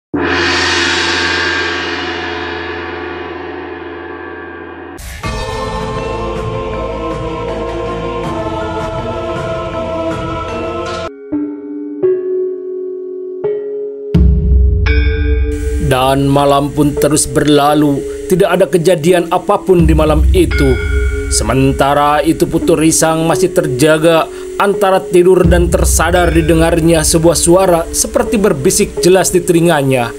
Dan malam pun terus berlalu, tidak ada kejadian apapun di malam itu. Sementara itu Putu Risang masih terjaga antara tidur dan tersadar didengarnya sebuah suara seperti berbisik jelas di telinganya.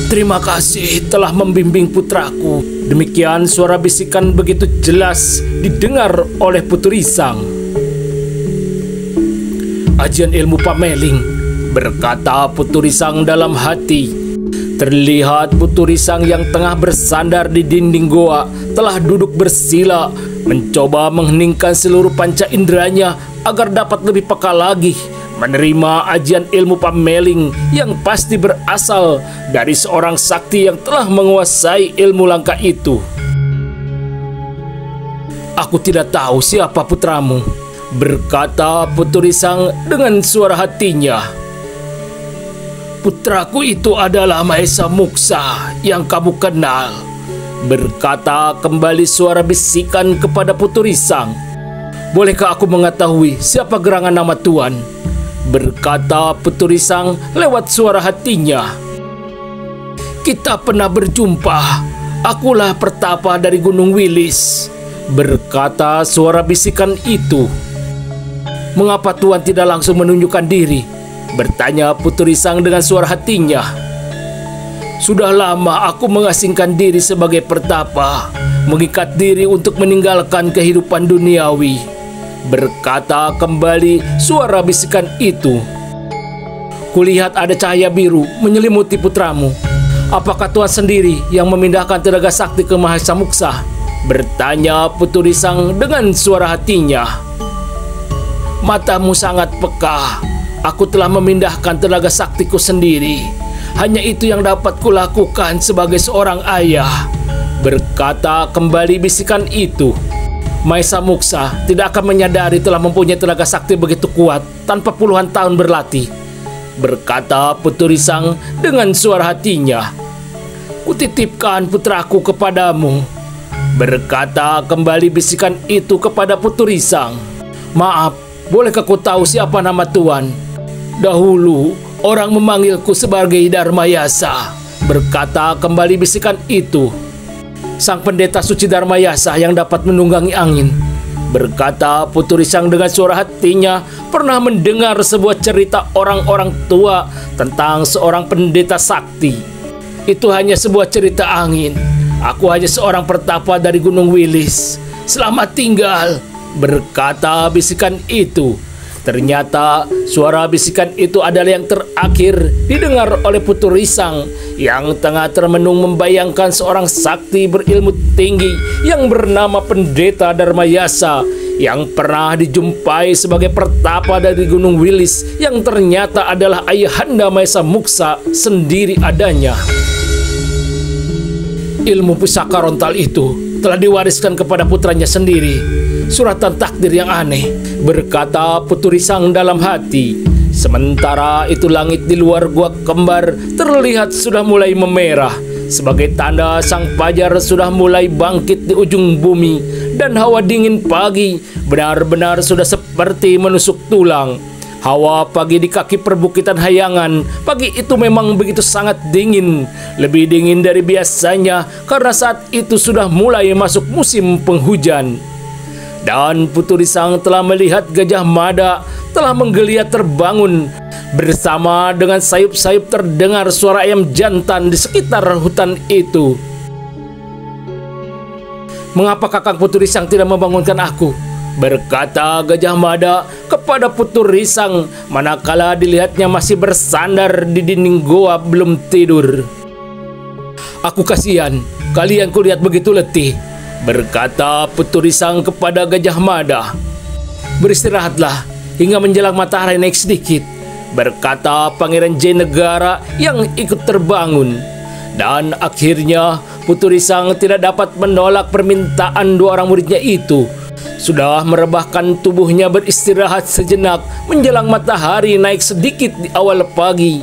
"Terima kasih telah membimbing putraku." Demikian suara bisikan begitu jelas didengar oleh Putu Risang. "Ajian ilmu pameling," berkata Putu Risang dalam hati. Terlihat Putu Risang yang tengah bersandar di dinding goa telah duduk bersila, mencoba mengheningkan seluruh panca inderanya agar dapat lebih peka lagi menerima ajian ilmu pameling yang pasti berasal dari seorang sakti yang telah menguasai ilmu langka itu. "Aku tidak tahu siapa putramu," berkata Putu Risang dengan suara hatinya. "Putraku itu adalah Mahesa Muksa yang kamu kenal," berkata kembali suara bisikan kepada Putu Risang. "Bolehkah aku mengetahui siapa gerangan nama Tuan?" berkata Putu Risang lewat suara hatinya. "Kita pernah berjumpa. Akulah Pertapa dari Gunung Wilis," berkata suara bisikan itu. "Mengapa Tuan tidak langsung menunjukkan diri?" bertanya Putu Risang dengan suara hatinya. "Sudah lama aku mengasingkan diri sebagai Pertapa, mengikat diri untuk meninggalkan kehidupan duniawi," berkata kembali suara bisikan itu. "Kulihat ada cahaya biru menyelimuti putramu. Apakah Tuan sendiri yang memindahkan tenaga sakti ke Mahesa Muksa?" bertanya Putu Risang dengan suara hatinya. "Matamu sangat peka. Aku telah memindahkan tenaga saktiku sendiri. Hanya itu yang dapat kulakukan sebagai seorang ayah," berkata kembali bisikan itu. "Mahesa Muksa tidak akan menyadari telah mempunyai tenaga sakti begitu kuat tanpa puluhan tahun berlatih," berkata Putu Risang dengan suara hatinya. "Kutitipkan putraku kepadamu," berkata kembali bisikan itu kepada Putu Risang. "Maaf, bolehkah ku tahu siapa nama Tuan?" "Dahulu orang memanggilku sebagai Dharmayasa," berkata kembali bisikan itu. "Sang pendeta suci Dharmayasa yang dapat menunggangi angin," berkata Putu Risang dengan suara hatinya pernah mendengar sebuah cerita orang-orang tua tentang seorang pendeta sakti. "Itu hanya sebuah cerita angin. Aku hanya seorang Pertapa dari Gunung Wilis. Selamat tinggal," berkata bisikan itu. Ternyata suara bisikan itu adalah yang terakhir didengar oleh Putu Risang yang tengah termenung membayangkan seorang sakti berilmu tinggi yang bernama Pendeta Dharmayasa yang pernah dijumpai sebagai Pertapa dari Gunung Wilis yang ternyata adalah ayahanda Mahesa Muksa sendiri adanya. Ilmu pusaka rontal itu telah diwariskan kepada putranya sendiri. Suratan takdir yang aneh, berkata Putu Risang dalam hati. Sementara itu langit di luar gua kembar terlihat sudah mulai memerah, sebagai tanda sang fajar sudah mulai bangkit di ujung bumi, dan hawa dingin pagi benar-benar sudah seperti menusuk tulang. Hawa pagi di kaki perbukitan Hayangan pagi itu memang begitu sangat dingin, lebih dingin dari biasanya karena saat itu sudah mulai masuk musim penghujan. Dan Putu Risang telah melihat Gajah Mada telah menggeliat terbangun. Bersama dengan sayup-sayup terdengar suara ayam jantan di sekitar hutan itu. "Mengapa Kakang Putu Risang tidak membangunkan aku?" berkata Gajah Mada kepada Putu Risang manakala dilihatnya masih bersandar di dinding goa belum tidur. "Aku kasihan, kalian kulihat begitu letih," berkata Putu Risang kepada Gajah Mada. "Beristirahatlah hingga menjelang matahari naik sedikit," berkata Pangeran Jayanegara yang ikut terbangun. Dan akhirnya Putu Risang tidak dapat menolak permintaan dua orang muridnya itu. Sudah merebahkan tubuhnya beristirahat sejenak menjelang matahari naik sedikit di awal pagi.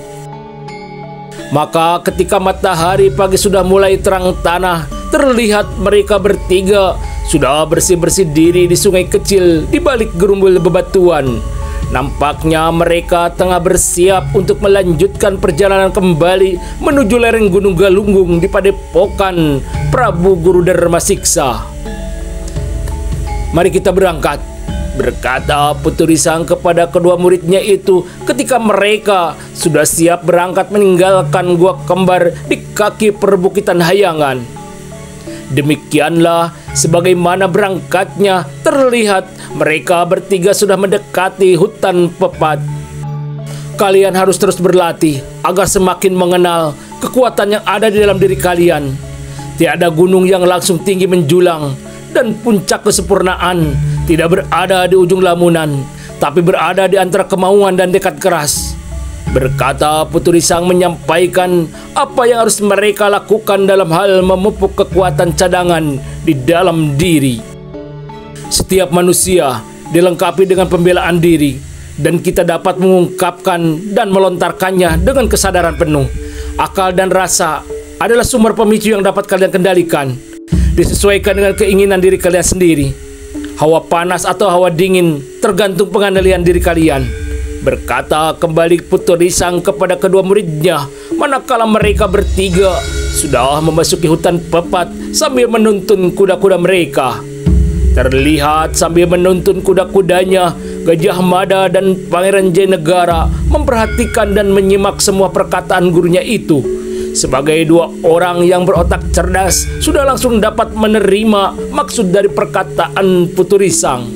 Maka ketika matahari pagi sudah mulai terang tanah, terlihat mereka bertiga sudah bersih-bersih diri di sungai kecil di balik gerumbul bebatuan. Nampaknya mereka tengah bersiap untuk melanjutkan perjalanan kembali menuju lereng Gunung Galunggung di padepokan Prabu Guru Dharma Siksa. "Mari kita berangkat," berkata Putri Sang kepada kedua muridnya itu ketika mereka sudah siap berangkat meninggalkan gua kembar di kaki perbukitan Hayangan. Demikianlah sebagaimana berangkatnya, terlihat mereka bertiga sudah mendekati hutan pepat. "Kalian harus terus berlatih agar semakin mengenal kekuatan yang ada di dalam diri kalian. Tiada gunung yang langsung tinggi menjulang, dan puncak kesempurnaan tidak berada di ujung lamunan, tapi berada di antara kemauan dan tekad keras," berkata Putri Sang menyampaikan apa yang harus mereka lakukan dalam hal memupuk kekuatan cadangan di dalam diri. Setiap manusia dilengkapi dengan pembelaan diri, dan kita dapat mengungkapkan dan melontarkannya dengan kesadaran penuh. Akal dan rasa adalah sumber pemicu yang dapat kalian kendalikan, disesuaikan dengan keinginan diri kalian sendiri. Hawa panas atau hawa dingin tergantung pengendalian diri kalian, berkata kembali Putri Sang kepada kedua muridnya manakala mereka bertiga sudah memasuki hutan pepat sambil menuntun kuda-kuda mereka. Terlihat sambil menuntun kuda-kudanya, Gajah Mada dan Pangeran Jayanegara memperhatikan dan menyimak semua perkataan gurunya itu. Sebagai dua orang yang berotak cerdas, sudah langsung dapat menerima maksud dari perkataan Putri Sang.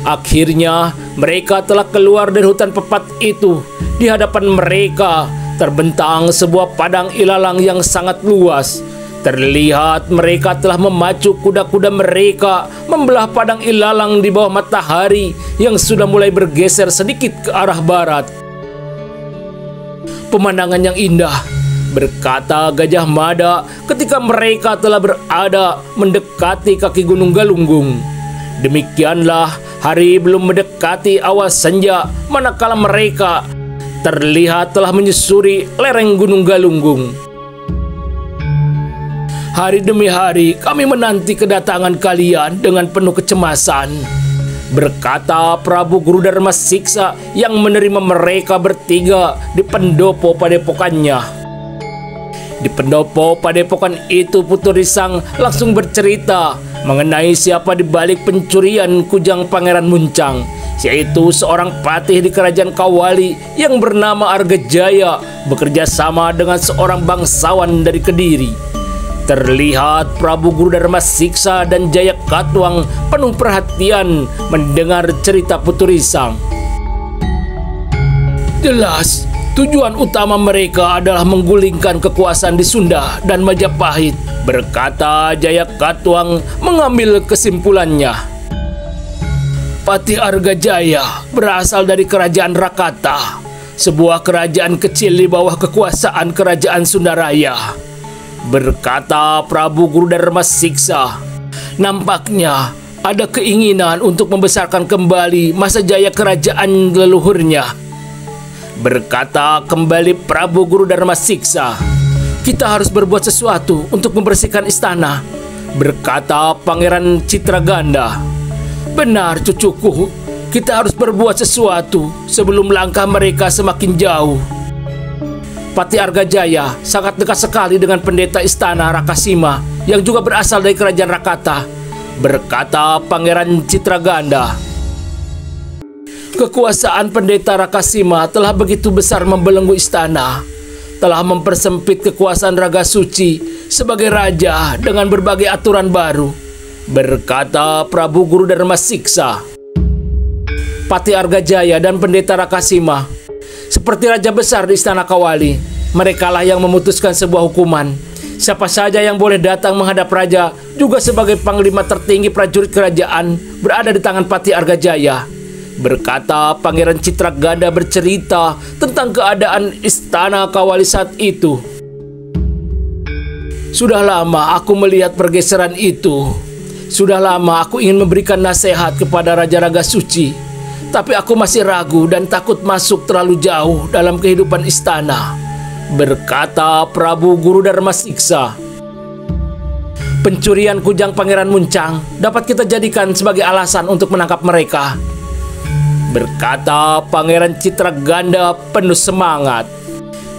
Akhirnya mereka telah keluar dari hutan pepat itu. Di hadapan mereka terbentang sebuah padang ilalang yang sangat luas. Terlihat mereka telah memacu kuda-kuda mereka membelah padang ilalang di bawah matahari yang sudah mulai bergeser sedikit ke arah barat. "Pemandangan yang indah," berkata Gajah Mada ketika mereka telah berada mendekati kaki Gunung Galunggung. Demikianlah hari belum mendekati awal senja manakala mereka terlihat telah menyusuri lereng Gunung Galunggung. "Hari demi hari kami menanti kedatangan kalian dengan penuh kecemasan," berkata Prabu Guru Dharma Siksa yang menerima mereka bertiga di pendopo padepokannya. Di pendopo padepokan itu Putri Sang langsung bercerita mengenai siapa di balik pencurian kujang Pangeran Muncang, yaitu seorang patih di kerajaan Kawali yang bernama Argajaya bekerja sama dengan seorang bangsawan dari Kediri. Terlihat Prabu Guru Dharma Siksa dan Jaya Katuang penuh perhatian mendengar cerita Putri Sang. Jelas tujuan utama mereka adalah menggulingkan kekuasaan di Sunda dan Majapahit, berkata Jaya Katuang mengambil kesimpulannya. Patih Argajaya berasal dari kerajaan Rakata, sebuah kerajaan kecil di bawah kekuasaan kerajaan Sundaraya, berkata Prabu Guru Dharma Siksa. Nampaknya ada keinginan untuk membesarkan kembali masa jaya kerajaan leluhurnya, berkata kembali Prabu Guru Dharma Siksa. Kita harus berbuat sesuatu untuk membersihkan istana, berkata Pangeran Citraganda. Benar cucuku, kita harus berbuat sesuatu sebelum langkah mereka semakin jauh. Patih Argajaya sangat dekat sekali dengan pendeta istana Rakasima yang juga berasal dari kerajaan Rakata, berkata Pangeran Citraganda. Kekuasaan pendeta Rakasima telah begitu besar membelenggu istana, telah mempersempit kekuasaan Raga Suci sebagai raja dengan berbagai aturan baru, berkata Prabu Guru Dharma Siksa. Patih Argajaya dan pendeta Rakasima seperti raja besar di istana Kawali, merekalah yang memutuskan sebuah hukuman. Siapa saja yang boleh datang menghadap raja, juga sebagai panglima tertinggi prajurit kerajaan, berada di tangan Patih Argajaya, berkata Pangeran Citraganda bercerita tentang keadaan istana Kawali saat itu. Sudah lama aku melihat pergeseran itu. Sudah lama aku ingin memberikan nasihat kepada Raja Raga Suci, Tapi aku masih ragu dan takut masuk terlalu jauh dalam kehidupan istana, berkata Prabu Guru Dharma Siksa. Pencurian kujang Pangeran Muncang dapat kita jadikan sebagai alasan untuk menangkap mereka, berkata Pangeran Citraganda penuh semangat.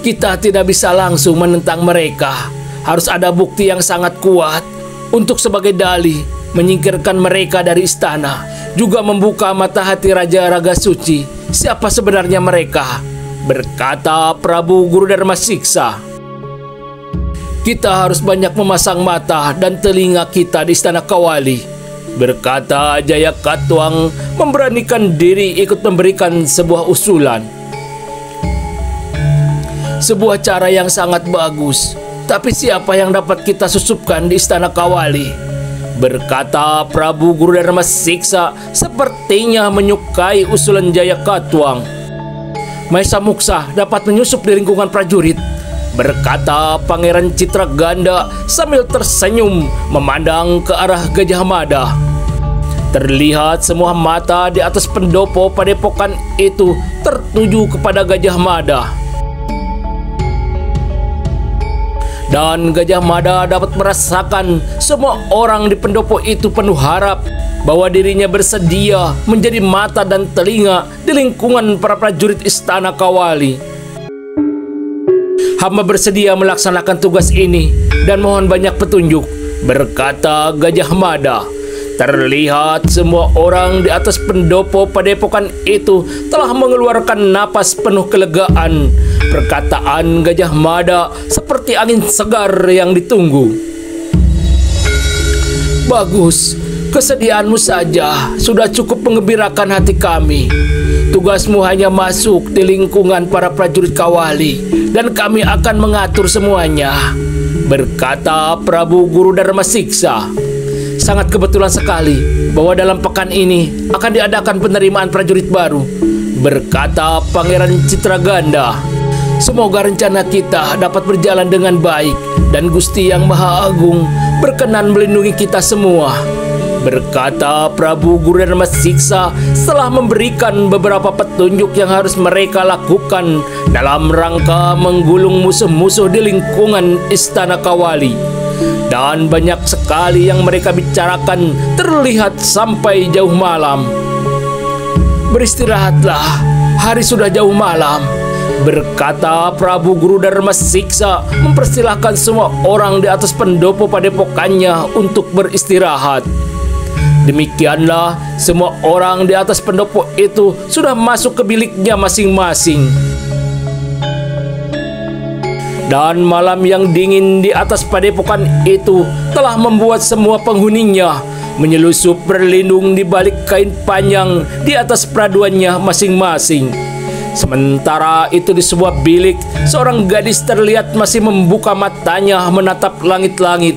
Kita tidak bisa langsung menentang mereka. Harus ada bukti yang sangat kuat untuk sebagai dalih menyingkirkan mereka dari istana, juga membuka mata hati Raja Raga Suci siapa sebenarnya mereka, berkata Prabu Guru Dharma Siksa. Kita harus banyak memasang mata dan telinga kita di istana Kawali, berkata Jaya Katuang memberanikan diri ikut memberikan sebuah usulan. Sebuah cara yang sangat bagus, tapi siapa yang dapat kita susupkan di istana Kawali, berkata Prabu Guru Dharma Siksa sepertinya menyukai usulan Jaya Katuang. Maesa Muksa dapat menyusup di lingkungan prajurit, berkata Pangeran Citraganda sambil tersenyum memandang ke arah Gajah Mada. Terlihat semua mata di atas pendopo padepokan itu tertuju kepada Gajah Mada. Dan Gajah Mada dapat merasakan semua orang di pendopo itu penuh harap bahwa dirinya bersedia menjadi mata dan telinga di lingkungan para prajurit istana Kawali. Hamba bersedia melaksanakan tugas ini dan mohon banyak petunjuk, berkata Gajah Mada. Terlihat semua orang di atas pendopo padepokan itu telah mengeluarkan napas penuh kelegaan. Perkataan Gajah Mada seperti angin segar yang ditunggu. Bagus, kesediaanmu saja sudah cukup menggembirakan hati kami. Tugasmu hanya masuk di lingkungan para prajurit Kawali dan kami akan mengatur semuanya, berkata Prabu Guru Dharma Siksa. Sangat kebetulan sekali bahwa dalam pekan ini akan diadakan penerimaan prajurit baru, berkata Pangeran Citraganda. Semoga rencana kita dapat berjalan dengan baik dan Gusti Yang Maha Agung berkenan melindungi kita semua, berkata Prabu Guru Dharma Siksa setelah memberikan beberapa petunjuk yang harus mereka lakukan dalam rangka menggulung musuh-musuh di lingkungan istana Kawali. Dan banyak sekali yang mereka bicarakan terlihat sampai jauh malam. Beristirahatlah, hari sudah jauh malam, berkata Prabu Guru Dharma Siksa mempersilahkan semua orang di atas pendopo padepokannya untuk beristirahat. Demikianlah semua orang di atas pendopo itu sudah masuk ke biliknya masing-masing. Dan malam yang dingin di atas padepokan itu telah membuat semua penghuninya menyelusup berlindung di balik kain panjang di atas peraduannya masing-masing. Sementara itu di sebuah bilik, seorang gadis terlihat masih membuka matanya menatap langit-langit.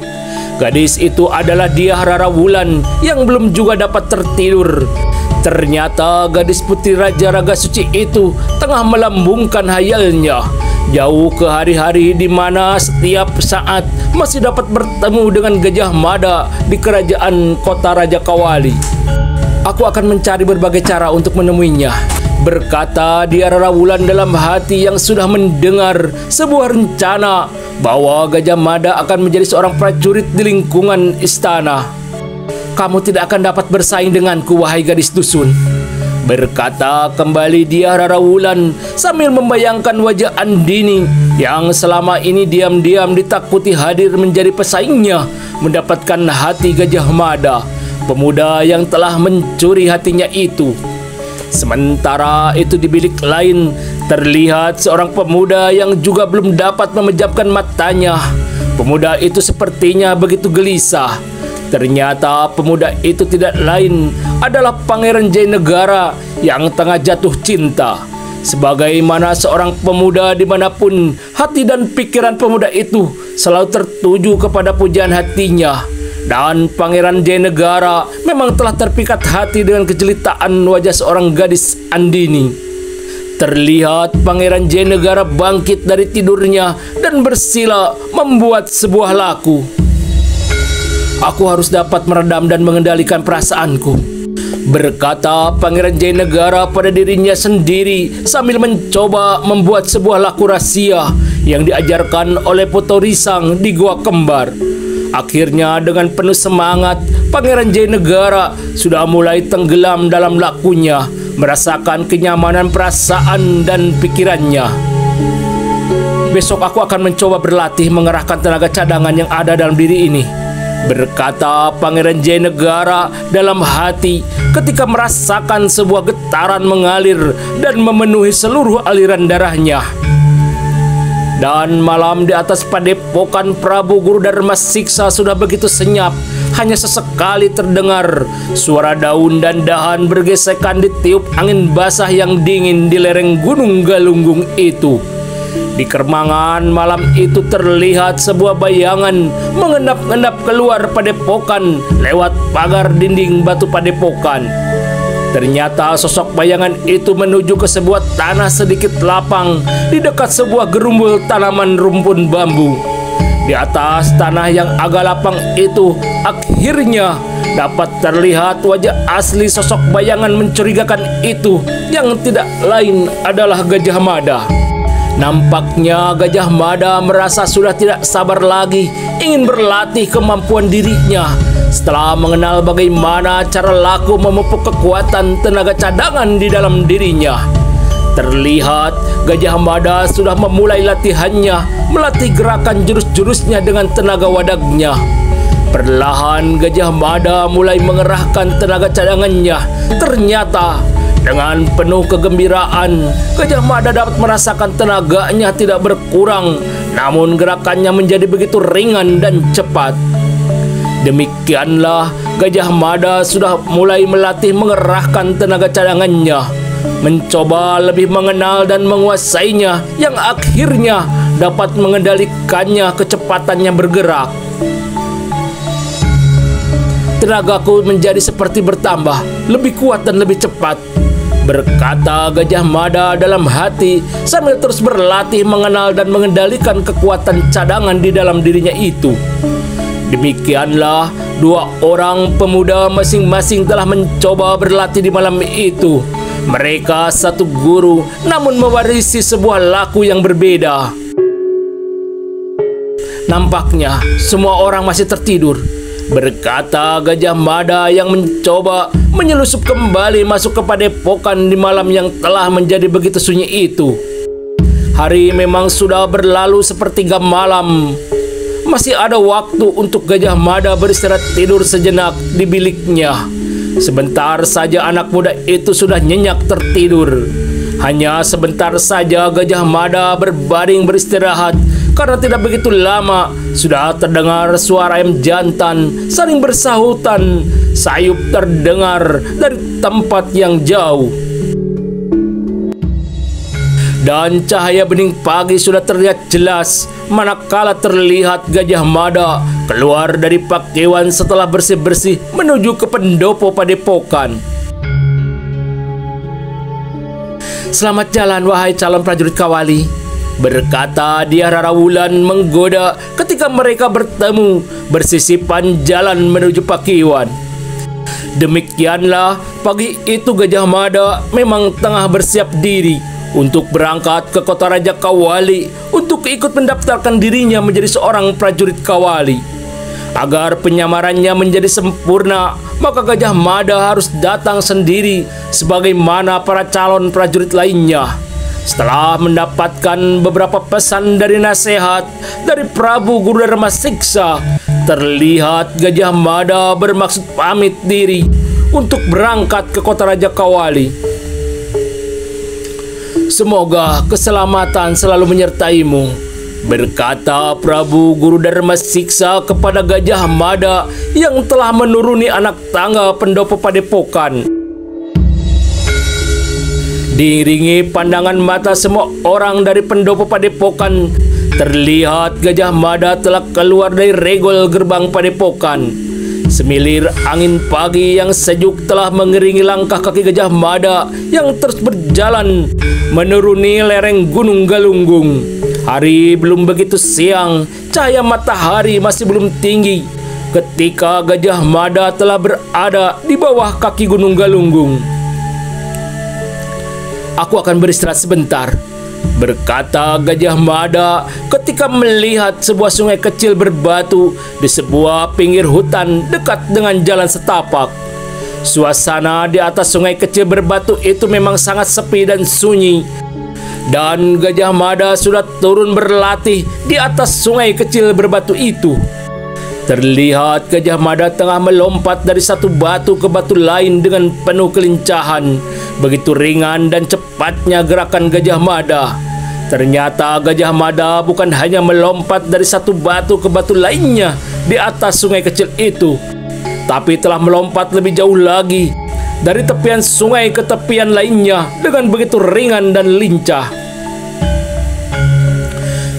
Gadis itu adalah Dyah Rara Wulan yang belum juga dapat tertidur. Ternyata gadis putri Raja Raga Suci itu tengah melambungkan hayalnya jauh ke hari-hari di mana setiap saat masih dapat bertemu dengan Gajah Mada di kerajaan kota Raja Kawali. Aku akan mencari berbagai cara untuk menemuinya, berkata Dyah Rara Wulan dalam hati yang sudah mendengar sebuah rencana bahwa Gajah Mada akan menjadi seorang prajurit di lingkungan istana. Kamu tidak akan dapat bersaing denganku, wahai gadis dusun, berkata kembali Dyah Rara Wulan sambil membayangkan wajah Andini yang selama ini diam-diam ditakuti hadir menjadi pesaingnya mendapatkan hati Gajah Mada, pemuda yang telah mencuri hatinya itu. Sementara itu di bilik lain terlihat seorang pemuda yang juga belum dapat memejamkan matanya. Pemuda itu sepertinya begitu gelisah. Ternyata pemuda itu tidak lain adalah Pangeran Jayanegara yang tengah jatuh cinta. Sebagaimana seorang pemuda dimanapun, hati dan pikiran pemuda itu selalu tertuju kepada pujaan hatinya. Dan Pangeran Jayanegara memang telah terpikat hati dengan kejelitaan wajah seorang gadis Andini. Terlihat Pangeran Jayanegara bangkit dari tidurnya dan bersila membuat sebuah laku. Aku harus dapat meredam dan mengendalikan perasaanku. Berkata Pangeran Jayanegara pada dirinya sendiri sambil mencoba membuat sebuah laku rahasia yang diajarkan oleh Poto Risang di Gua Kembar. Akhirnya dengan penuh semangat, Pangeran Jayanegara sudah mulai tenggelam dalam lakunya, merasakan kenyamanan perasaan dan pikirannya. Besok aku akan mencoba berlatih mengerahkan tenaga cadangan yang ada dalam diri ini, berkata Pangeran Jayanegara dalam hati ketika merasakan sebuah getaran mengalir dan memenuhi seluruh aliran darahnya. Dan malam di atas padepokan Prabu Guru Dharma Siksa sudah begitu senyap. Hanya sesekali terdengar suara daun dan dahan bergesekan ditiup angin basah yang dingin di lereng Gunung Galunggung itu. Di kermangan malam itu terlihat sebuah bayangan mengendap-endap keluar padepokan lewat pagar dinding batu padepokan. Ternyata sosok bayangan itu menuju ke sebuah tanah sedikit lapang di dekat sebuah gerumbul tanaman rumpun bambu. Di atas tanah yang agak lapang itu akhirnya dapat terlihat wajah asli sosok bayangan mencurigakan itu, yang tidak lain adalah Gajah Mada. Nampaknya Gajah Mada merasa sudah tidak sabar lagi ingin berlatih kemampuan dirinya setelah mengenal bagaimana cara laku memupuk kekuatan tenaga cadangan di dalam dirinya. Terlihat Gajah Mada sudah memulai latihannya, melatih gerakan jurus-jurusnya dengan tenaga wadagnya. Perlahan Gajah Mada mulai mengerahkan tenaga cadangannya. Ternyata dengan penuh kegembiraan, Gajah Mada dapat merasakan tenaganya tidak berkurang, namun gerakannya menjadi begitu ringan dan cepat. Demikianlah Gajah Mada sudah mulai melatih mengerahkan tenaga cadangannya, mencoba lebih mengenal dan menguasainya, yang akhirnya dapat mengendalikannya kecepatannya bergerak. Tenagaku menjadi seperti bertambah, lebih kuat dan lebih cepat, berkata Gajah Mada dalam hati sambil terus berlatih mengenal dan mengendalikan kekuatan cadangan di dalam dirinya itu. Demikianlah dua orang pemuda masing-masing telah mencoba berlatih di malam itu. Mereka satu guru, namun mewarisi sebuah laku yang berbeda. Nampaknya semua orang masih tertidur, berkata Gajah Mada yang mencoba menyelusup kembali masuk ke padepokan di malam yang telah menjadi begitu sunyi itu. Hari memang sudah berlalu sepertiga malam. Masih ada waktu untuk Gajah Mada beristirahat tidur sejenak di biliknya. Sebentar saja anak muda itu sudah nyenyak tertidur. Hanya sebentar saja Gajah Mada berbaring beristirahat, karena tidak begitu lama sudah terdengar suara ayam jantan saling bersahutan. Sayup terdengar dari tempat yang jauh. Dan cahaya bening pagi sudah terlihat jelas manakala terlihat Gajah Mada keluar dari pakewan setelah bersih-bersih menuju ke pendopo padepokan. "Selamat jalan wahai calon prajurit Kawali," berkata dia Rarawulan menggoda ketika mereka bertemu bersisipan jalan menuju pakewan. Demikianlah pagi itu Gajah Mada memang tengah bersiap diri untuk berangkat ke kota Raja Kawali untuk ikut mendaftarkan dirinya menjadi seorang prajurit Kawali. Agar penyamarannya menjadi sempurna, maka Gajah Mada harus datang sendiri sebagaimana para calon prajurit lainnya. Setelah mendapatkan beberapa pesan dari nasihat dari Prabu Guru Dharma Siksa, terlihat Gajah Mada bermaksud pamit diri untuk berangkat ke kota Raja Kawali. "Semoga keselamatan selalu menyertaimu," berkata Prabu Guru Dharma Siksa kepada Gajah Mada yang telah menuruni anak tangga pendopo padepokan. Diiringi pandangan mata semua orang dari pendopo padepokan, terlihat Gajah Mada telah keluar dari regol gerbang padepokan. Semilir angin pagi yang sejuk telah mengiringi langkah kaki Gajah Mada yang terus berjalan menuruni lereng Gunung Galunggung. Hari belum begitu siang, cahaya matahari masih belum tinggi. ketika Gajah Mada telah berada di bawah kaki Gunung Galunggung. "Aku akan beristirahat sebentar," berkata Gajah Mada ketika melihat sebuah sungai kecil berbatu di sebuah pinggir hutan dekat dengan jalan setapak. Suasana di atas sungai kecil berbatu itu memang sangat sepi dan sunyi, dan Gajah Mada sudah turun berlatih di atas sungai kecil berbatu itu. Terlihat Gajah Mada tengah melompat dari satu batu ke batu lain dengan penuh kelincahan. Begitu ringan dan cepatnya gerakan Gajah Mada. Ternyata Gajah Mada bukan hanya melompat dari satu batu ke batu lainnya di atas sungai kecil itu, tapi telah melompat lebih jauh lagi, dari tepian sungai ke tepian lainnya dengan begitu ringan dan lincah.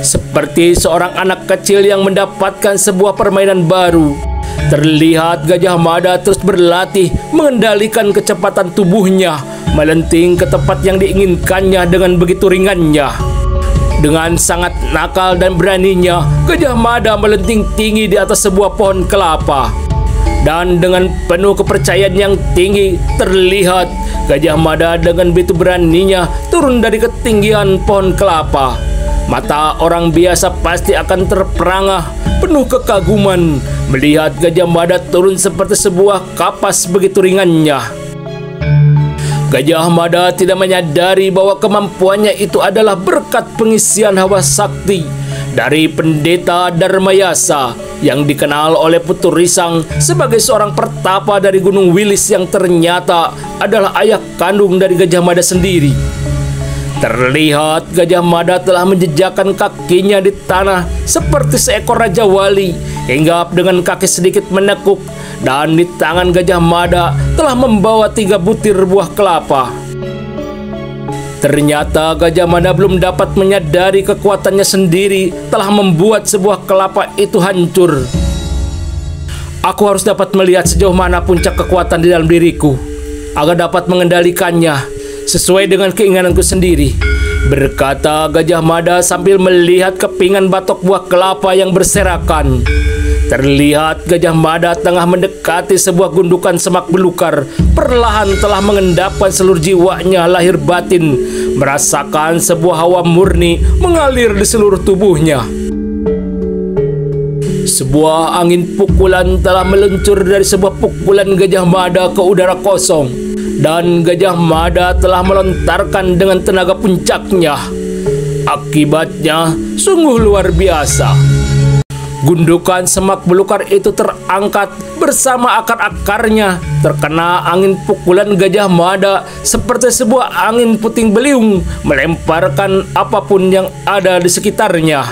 Seperti seorang anak kecil yang mendapatkan sebuah permainan baru, terlihat Gajah Mada terus berlatih mengendalikan kecepatan tubuhnya, melenting ke tempat yang diinginkannya dengan begitu ringannya. Dengan sangat nakal dan beraninya, Gajah Mada melenting tinggi di atas sebuah pohon kelapa. Dan dengan penuh kepercayaan yang tinggi, terlihat Gajah Mada dengan begitu beraninya turun dari ketinggian pohon kelapa. Mata orang biasa pasti akan terperangah, penuh kekaguman melihat Gajah Mada turun seperti sebuah kapas begitu ringannya. Gajah Mada tidak menyadari bahwa kemampuannya itu adalah berkat pengisian hawa sakti dari Pendeta Dharmayasa yang dikenal oleh Putu Risang sebagai seorang pertapa dari Gunung Wilis yang ternyata adalah ayah kandung dari Gajah Mada sendiri. Terlihat Gajah Mada telah menjejakkan kakinya di tanah seperti seekor Raja Wali, hingga dengan kaki sedikit menekuk, dan di tangan Gajah Mada telah membawa 3 butir buah kelapa. Ternyata Gajah Mada belum dapat menyadari kekuatannya sendiri telah membuat sebuah kelapa itu hancur. "Aku harus dapat melihat sejauh mana puncak kekuatan di dalam diriku agar dapat mengendalikannya sesuai dengan keinginanku sendiri," berkata Gajah Mada sambil melihat kepingan batok buah kelapa yang berserakan. Terlihat Gajah Mada tengah mendekati sebuah gundukan semak belukar, perlahan telah mengendapkan seluruh jiwanya lahir batin, merasakan sebuah hawa murni mengalir di seluruh tubuhnya. Sebuah angin pukulan telah meluncur dari sebuah pukulan Gajah Mada ke udara kosong, dan Gajah Mada telah melontarkan dengan tenaga puncaknya. Akibatnya sungguh luar biasa. Gundukan semak belukar itu terangkat bersama akar-akarnya, terkena angin pukulan Gajah Mada seperti sebuah angin puting beliung, melemparkan apapun yang ada di sekitarnya.